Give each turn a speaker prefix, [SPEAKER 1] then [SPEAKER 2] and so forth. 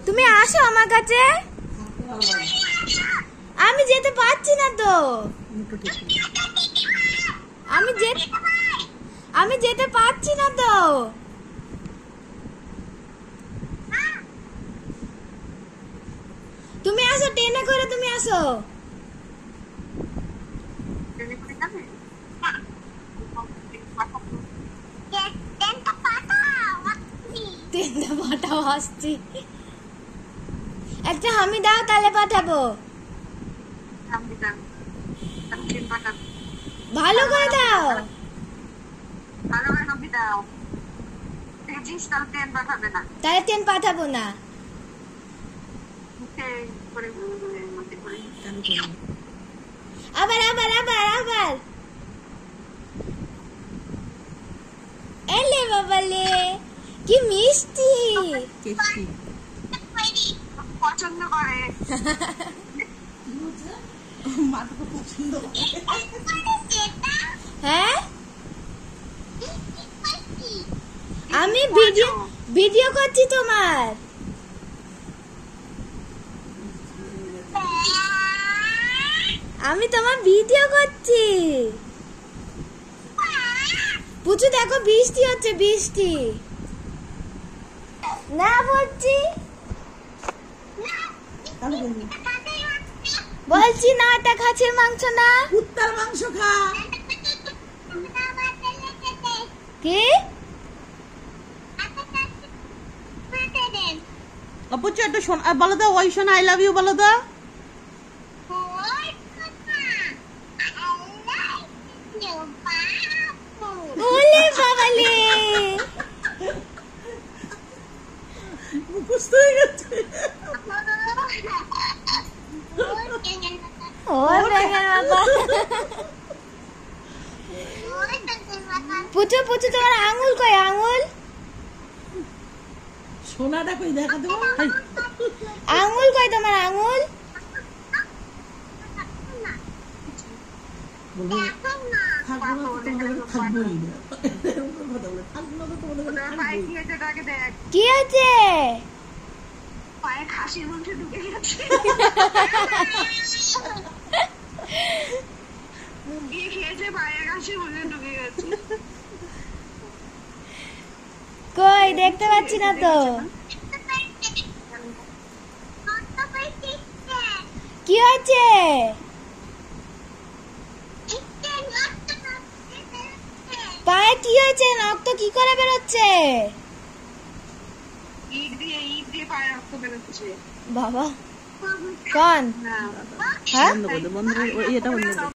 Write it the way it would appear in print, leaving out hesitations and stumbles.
[SPEAKER 1] তুমি আসো আমার কাছে। আমি যেতে পারছি না তো। আমি যেতে পারছি না তো। তুমি আসো, ট্রেনে করে তুমি আসো। ট্রেনটা পাঠাও, আসছি। একটা হামি দাও, তাহলে পাঠাবো। ভালো করে দাও। তাহলে ট্রেন পাঠাবো না। আবার আবার আবার আবার এলে বাবালে, কি মিষ্টি।
[SPEAKER 2] পছন্দ করে।
[SPEAKER 1] হ্যাঁ, আমি ভিডিও করছি তোমার। আমি তোমার ভিডিও করছি। পুচু দেখো, বৃষ্টি হচ্ছে, বৃষ্টি। না বলছি, বলছি না, এটা খাসির মাংস না,
[SPEAKER 3] কুত্তার মাংস খা।
[SPEAKER 1] কি
[SPEAKER 3] অপুচু একটু শোনা বলো তো, ওই শোনা আই লাভ ইউ বলো তো।
[SPEAKER 1] ওলে বাবালে,
[SPEAKER 3] মুখস্থ হয়ে গেছে।
[SPEAKER 1] ও ব্যাঙের বাবা। পুচু পুচু, তোমার আঙুল কই, আঙুল?
[SPEAKER 3] সোনাটা কই দেখা দেবো।
[SPEAKER 1] আঙুল কই তোমার, আঙুল? কি আছে?
[SPEAKER 2] পায়ে খাসির মাংস ঢুকে গেছে। মুখ দিয়ে খেয়েছে, পায়ে খাসির মাংস ঢুকে গেছে।
[SPEAKER 1] কই দেখতে পাচ্ছি না তো। কি হয়েছে? পায়ে কি হয়েছে? রক্ত কি করে বেরোচ্ছে?
[SPEAKER 2] ইট দিয়ে পায়ে রক্ত বেরোচ্ছে।
[SPEAKER 1] বাবা, কোন?
[SPEAKER 2] না,
[SPEAKER 1] হ্যাঁ,
[SPEAKER 3] বন্ধ করে দে, বন্ধ করে এটা বন্ধ করে দে।